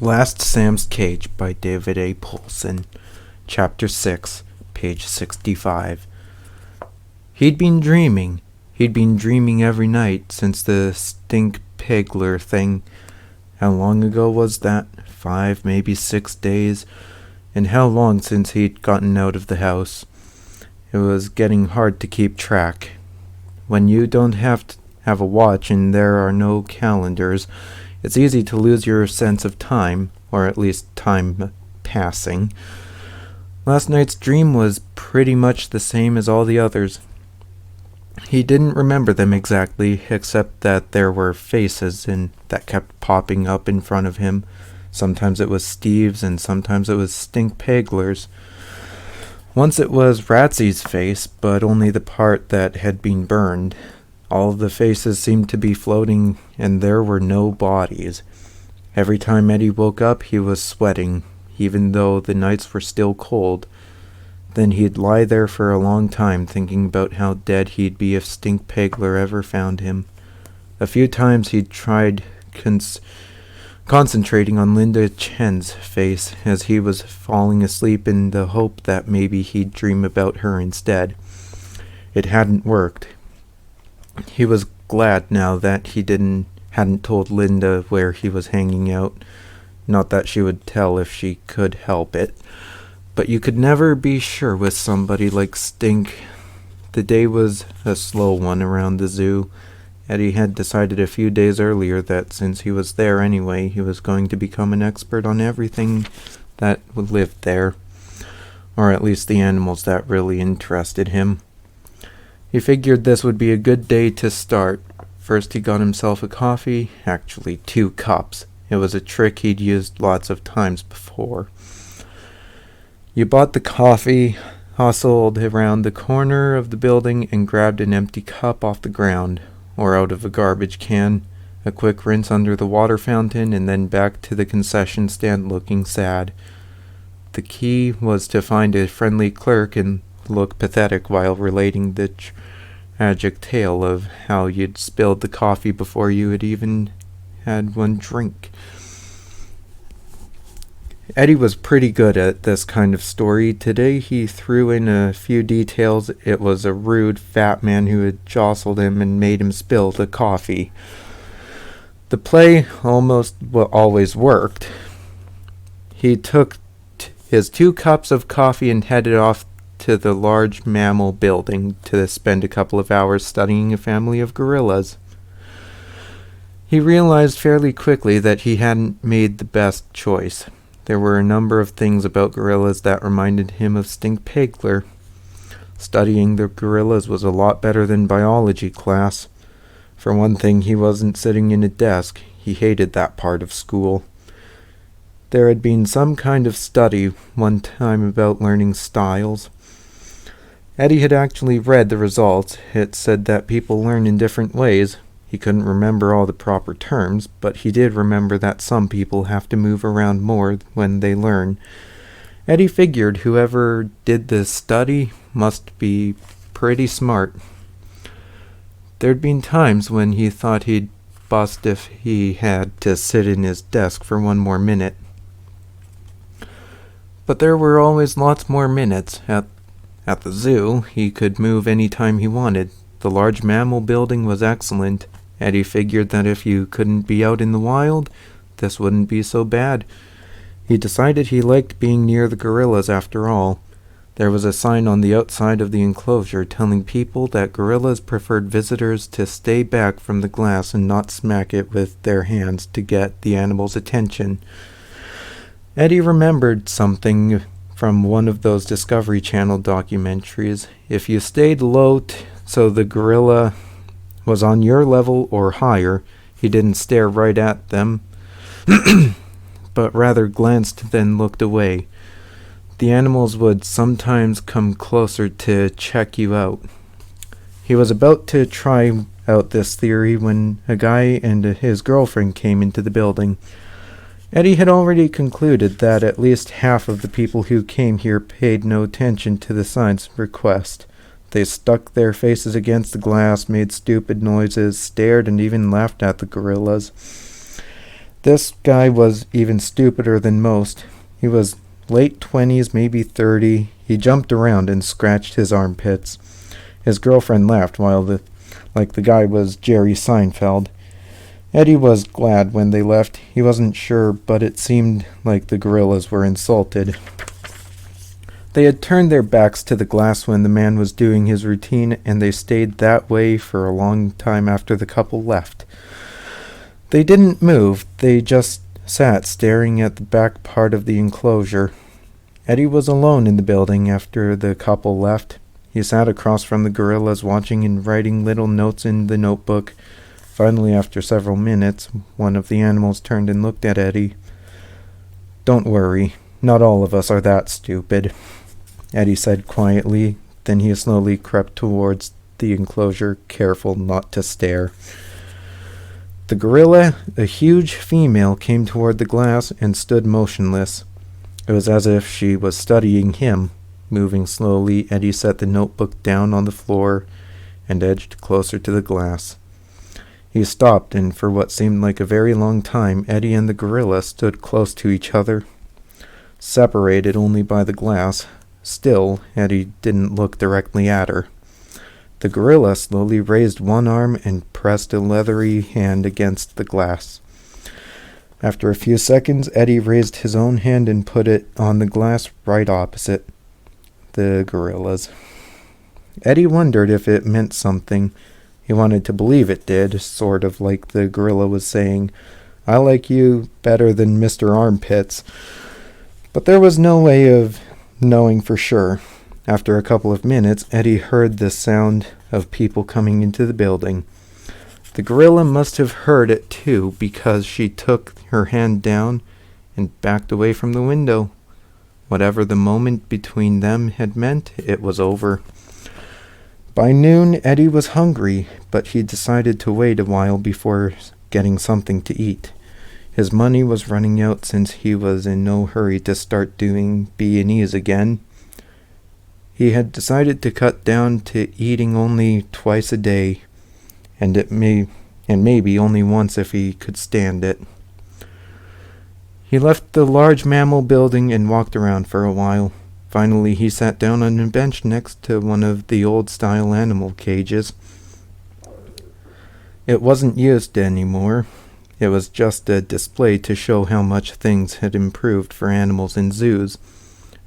Last Sam's Cage by David A. Poulsen. Chapter 6, page 65. He'd been dreaming. He'd been dreaming every night since the stink pigler thing. How long ago was that? 5, maybe 6 days. And how long since he'd gotten out of the house? It was getting hard to keep track. When you don't have a watch and there are no calendars, it's easy to lose your sense of time, or at least time passing. Last night's dream was pretty much the same as all the others. He didn't remember them exactly, except that there were faces that kept popping up in front of him. Sometimes it was Steve's, and sometimes it was Stink Pegler's. Once it was Ratsy's face, but only the part that had been burned. All of the faces seemed to be floating, and there were no bodies. Every time Eddie woke up, he was sweating, even though the nights were still cold. Then he'd lie there for a long time, thinking about how dead he'd be if Stink Pegler ever found him. A few times he'd tried concentrating on Linda Chen's face as he was falling asleep in the hope that maybe he'd dream about her instead. It hadn't worked. He was glad now that he hadn't told Linda where he was hanging out. Not that she would tell if she could help it. But you could never be sure with somebody like Stink. The day was a slow one around the zoo. Eddie had decided a few days earlier that since he was there anyway, he was going to become an expert on everything that lived there. Or at least the animals that really interested him. He figured this would be a good day to start. First he got himself a coffee, actually 2 cups. It was a trick he'd used lots of times before. You bought the coffee, hustled around the corner of the building, and grabbed an empty cup off the ground, or out of a garbage can. A quick rinse under the water fountain, and then back to the concession stand looking sad. The key was to find a friendly clerk and look pathetic while relating the tragic tale of how you'd spilled the coffee before you had even had one drink. Eddie was pretty good at this kind of story. Today he threw in a few details. It was a rude fat man who had jostled him and made him spill the coffee. The play almost always worked. He took his 2 cups of coffee and headed off to the large mammal building to spend a couple of hours studying a family of gorillas. He realized fairly quickly that he hadn't made the best choice. There were a number of things about gorillas that reminded him of Stink Pegler. Studying the gorillas was a lot better than biology class. For one thing, he wasn't sitting in a desk. He hated that part of school. There had been some kind of study one time about learning styles. Eddie had actually read the results. It said that people learn in different ways. He couldn't remember all the proper terms, but he did remember that some people have to move around more when they learn. Eddie figured whoever did this study must be pretty smart. There'd been times when he thought he'd bust if he had to sit in his desk for one more minute. But there were always lots more minutes. At the zoo, he could move any time he wanted. The large mammal building was excellent. Eddie figured that if you couldn't be out in the wild, this wouldn't be so bad. He decided he liked being near the gorillas after all. There was a sign on the outside of the enclosure telling people that gorillas preferred visitors to stay back from the glass and not smack it with their hands to get the animal's attention. Eddie remembered something from one of those Discovery Channel documentaries. If you stayed low so the gorilla was on your level or higher, he didn't stare right at them, but rather glanced then looked away. The animals would sometimes come closer to check you out. He was about to try out this theory when a guy and his girlfriend came into the building. Eddie had already concluded that at least half of the people who came here paid no attention to the sign's request. They stuck their faces against the glass, made stupid noises, stared, and even laughed at the gorillas. This guy was even stupider than most. He was late 20s, maybe 30. He jumped around and scratched his armpits. His girlfriend laughed like the guy was Jerry Seinfeld. Eddie was glad when they left. He wasn't sure, but it seemed like the gorillas were insulted. They had turned their backs to the glass when the man was doing his routine, and they stayed that way for a long time after the couple left. They didn't move. They just sat staring at the back part of the enclosure. Eddie was alone in the building after the couple left. He sat across from the gorillas, watching and writing little notes in the notebook. Finally, after several minutes, one of the animals turned and looked at Eddie. "Don't worry, not all of us are that stupid," Eddie said quietly. Then he slowly crept towards the enclosure, careful not to stare. The gorilla, a huge female, came toward the glass and stood motionless. It was as if she was studying him. Moving slowly, Eddie set the notebook down on the floor and edged closer to the glass. He stopped, and for what seemed like a very long time, Eddie and the gorilla stood close to each other, separated only by the glass. Still, Eddie didn't look directly at her. The gorilla slowly raised one arm and pressed a leathery hand against the glass. After a few seconds, Eddie raised his own hand and put it on the glass right opposite the gorilla's. Eddie wondered if it meant something. He wanted to believe it did, sort of like the gorilla was saying, "I like you better than Mr. Armpits." But there was no way of knowing for sure. After a couple of minutes, Eddie heard the sound of people coming into the building. The gorilla must have heard it too, because she took her hand down and backed away from the window. Whatever the moment between them had meant, it was over. By noon, Eddie was hungry, but he decided to wait a while before getting something to eat. His money was running out since he was in no hurry to start doing B&Es again. He had decided to cut down to eating only twice a day, and maybe only once if he could stand it. He left the large mammal building and walked around for a while. Finally, he sat down on a bench next to one of the old-style animal cages. It wasn't used anymore. It was just a display to show how much things had improved for animals in zoos.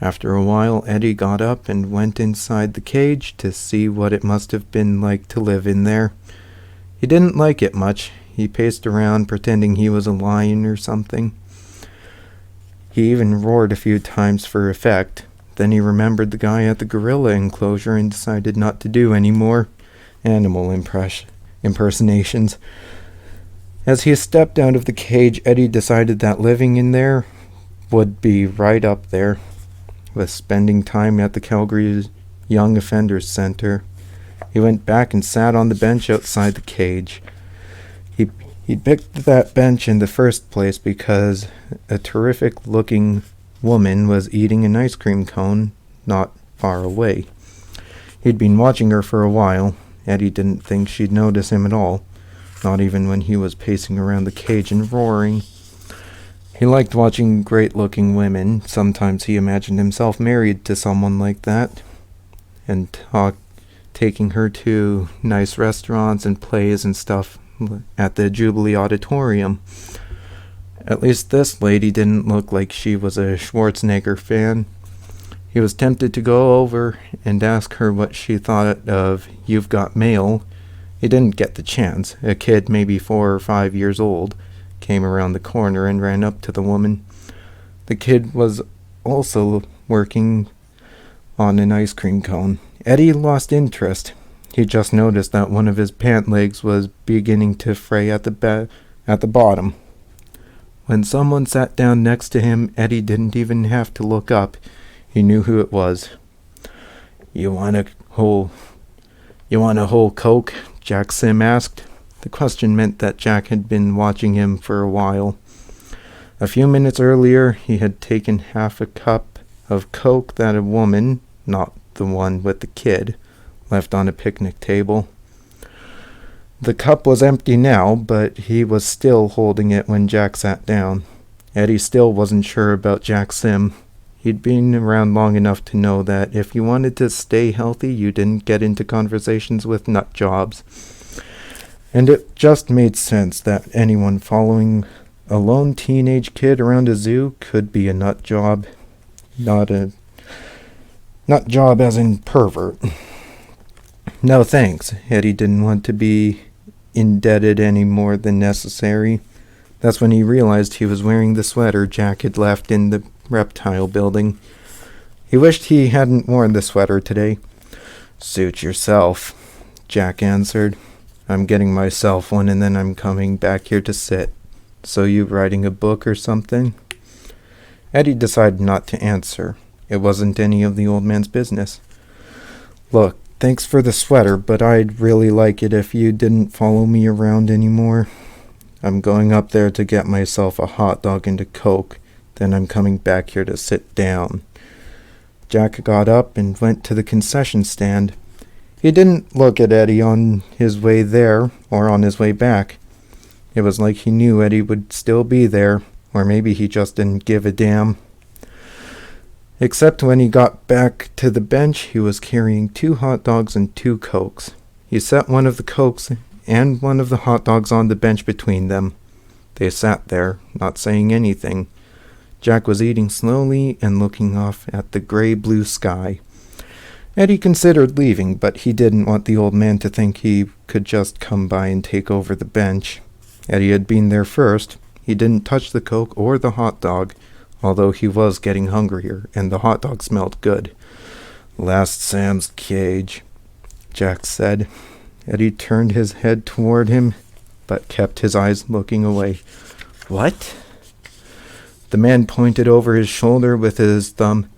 After a while, Eddie got up and went inside the cage to see what it must have been like to live in there. He didn't like it much. He paced around pretending he was a lion or something. He even roared a few times for effect. Then he remembered the guy at the gorilla enclosure and decided not to do any more animal impersonations. As he stepped out of the cage, Eddie decided that living in there would be right up there with spending time at the Calgary Young Offenders Center. He went back and sat on the bench outside the cage. He picked that bench in the first place because a terrific-looking woman was eating an ice cream cone not far away. He'd been watching her for a while. Eddie didn't think she'd notice him at all, not even when he was pacing around the cage and roaring. He liked watching great-looking women. Sometimes he imagined himself married to someone like that, and taking her to nice restaurants and plays and stuff at the Jubilee Auditorium. At least this lady didn't look like she was a Schwarzenegger fan. He was tempted to go over and ask her what she thought of You've Got Mail. He didn't get the chance. A kid, maybe 4 or 5 years old, came around the corner and ran up to the woman. The kid was also working on an ice cream cone. Eddie lost interest. He just noticed that one of his pant legs was beginning to fray at the bottom. When someone sat down next to him, Eddie didn't even have to look up. He knew who it was. You want a whole Coke?" Jack Sim asked. The question meant that Jack had been watching him for a while. A few minutes earlier, he had taken half a cup of Coke that a woman, not the one with the kid, left on a picnic table. The cup was empty now, but he was still holding it when Jack sat down. Eddie still wasn't sure about Jack Sim. He'd been around long enough to know that if you wanted to stay healthy, you didn't get into conversations with nut jobs. And it just made sense that anyone following a lone teenage kid around a zoo could be a nut job. Not nut job as in pervert. No thanks. Eddie didn't want to be indebted any more than necessary. That's when he realized he was wearing the sweater Jack had left in the reptile building. He wished he hadn't worn the sweater today. Suit yourself, Jack answered. I'm getting myself one and then I'm coming back here to sit. So you writing a book or something? Eddie decided not to answer. It wasn't any of the old man's business. Look, thanks for the sweater, but I'd really like it if you didn't follow me around anymore. I'm going up there to get myself a hot dog and a Coke. Then I'm coming back here to sit down. Jack got up and went to the concession stand. He didn't look at Eddie on his way there or on his way back. It was like he knew Eddie would still be there, or maybe he just didn't give a damn. Except when he got back to the bench, he was carrying 2 hot dogs and 2 Cokes. He set one of the Cokes and one of the hot dogs on the bench between them. They sat there, not saying anything. Jack was eating slowly and looking off at the gray-blue sky. Eddie considered leaving, but he didn't want the old man to think he could just come by and take over the bench. Eddie had been there first. He didn't touch the Coke or the hot dog, although he was getting hungrier, and the hot dog smelled good. Last Sam's cage, Jack said. Eddie turned his head toward him, but kept his eyes looking away. What? The man pointed over his shoulder with his thumb.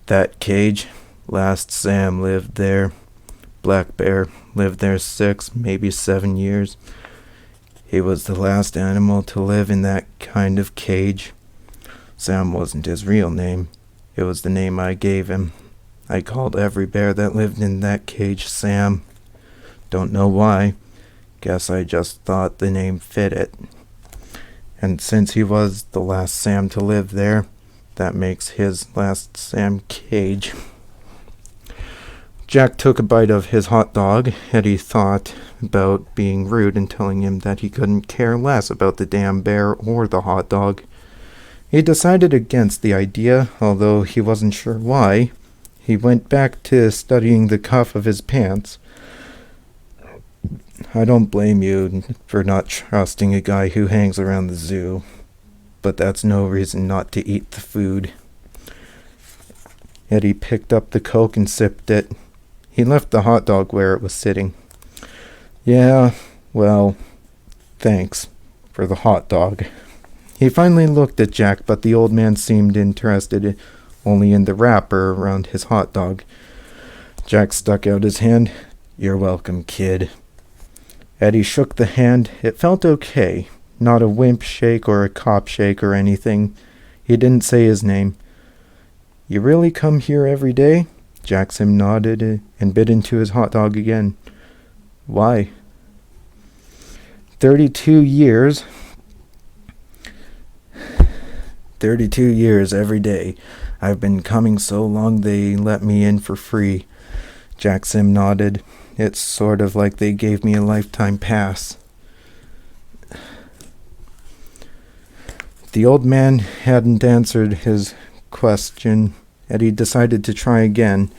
That cage. Last Sam lived there. Black Bear lived there 6, maybe 7 years. He was the last animal to live in that kind of cage. Sam wasn't his real name. It was the name I gave him. I called every bear that lived in that cage Sam. Don't know why. Guess I just thought the name fit it. And since he was the last Sam to live there, that makes his last Sam cage. Jack took a bite of his hot dog. Eddie thought about being rude and telling him that he couldn't care less about the damn bear or the hot dog. He decided against the idea, although he wasn't sure why. He went back to studying the cuff of his pants. I don't blame you for not trusting a guy who hangs around the zoo, but that's no reason not to eat the food. Eddie picked up the Coke and sipped it. He left the hot dog where it was sitting. Yeah, well, thanks for the hot dog. He finally looked at Jack, but the old man seemed interested only in the wrapper around his hot dog. Jack stuck out his hand. You're welcome, kid. Eddie shook the hand. It felt okay. Not a wimp shake or a cop shake or anything. He didn't say his name. You really come here every day? Jack Sim nodded and bit into his hot dog again. Why? 32 years. 32 years every day. I've been coming so long they let me in for free. Jack Sim nodded. It's sort of like they gave me a lifetime pass. The old man hadn't answered his question. Eddie decided to try again.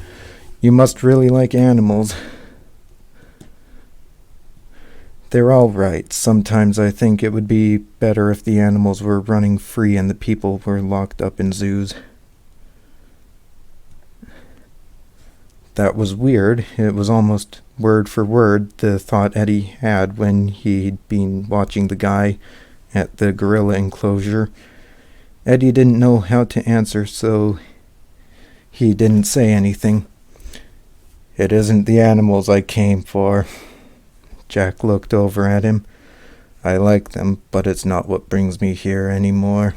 You must really like animals. They're all right. Sometimes I think it would be better if the animals were running free and the people were locked up in zoos. That was weird. It was almost word for word the thought Eddie had when he'd been watching the guy at the gorilla enclosure. Eddie didn't know how to answer, so he didn't say anything. It isn't the animals I came for. Jack looked over at him. I like them, but it's not what brings me here anymore.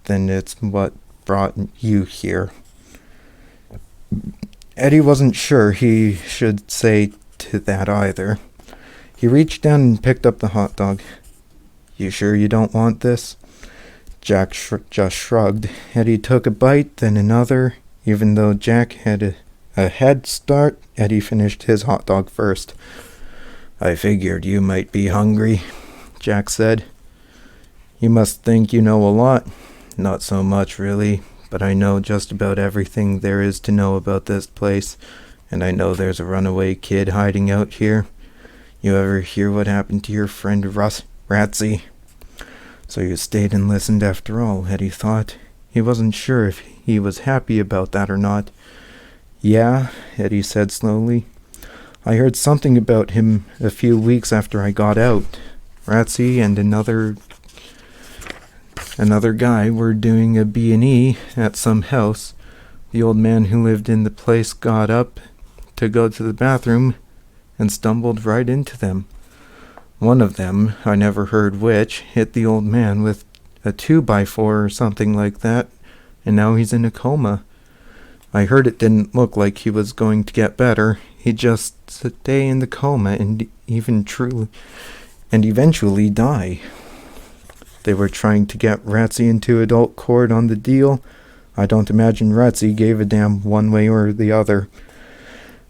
Then it's what brought you here. Eddie wasn't sure he should say to that either. He reached down and picked up the hot dog. "You sure you don't want this?" Jack just shrugged. Eddie took a bite, then another. Even though Jack had a head start, Eddie finished his hot dog first. "I figured you might be hungry," Jack said. "You must think you know a lot." "Not so much, really, but I know just about everything there is to know about this place, and I know there's a runaway kid hiding out here. You ever hear what happened to your friend Ratsy?" So you stayed and listened after all, Eddie thought. He wasn't sure if he was happy about that or not. "Yeah," Eddie said slowly. "I heard something about him a few weeks after I got out. Ratsy and another guy were doing a B&E at some house. The old man who lived in the place got up to go to the bathroom and stumbled right into them. One of them, I never heard which, hit the old man with a 2x4 or something like that, and now he's in a coma. I heard it didn't look like he was going to get better. He'd just stay in the coma and eventually die. They were trying to get Ratsy into adult court on the deal. I don't imagine Ratsy gave a damn one way or the other.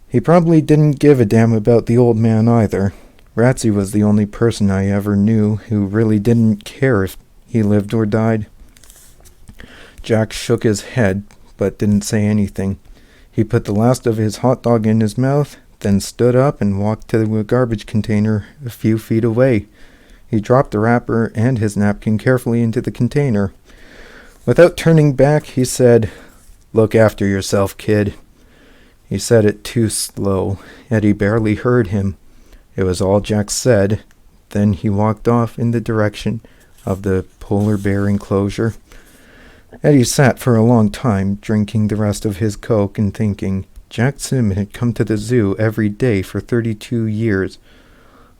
He probably didn't give a damn about the old man either. Ratsy was the only person I ever knew who really didn't care if he lived or died." Jack shook his head, but didn't say anything. He put the last of his hot dog in his mouth, then stood up and walked to the garbage container a few feet away. He dropped the wrapper and his napkin carefully into the container. Without turning back, he said, "Look after yourself, kid." He said it too slow. Eddie barely heard him. It was all Jack said. Then he walked off in the direction of the polar bear enclosure. Eddie sat for a long time, drinking the rest of his Coke and thinking. Jack Sim had come to the zoo every day for 32 years.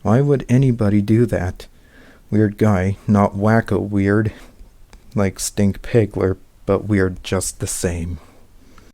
Why would anybody do that? Weird guy, not wacko weird, like Stink Pigler, but weird just the same.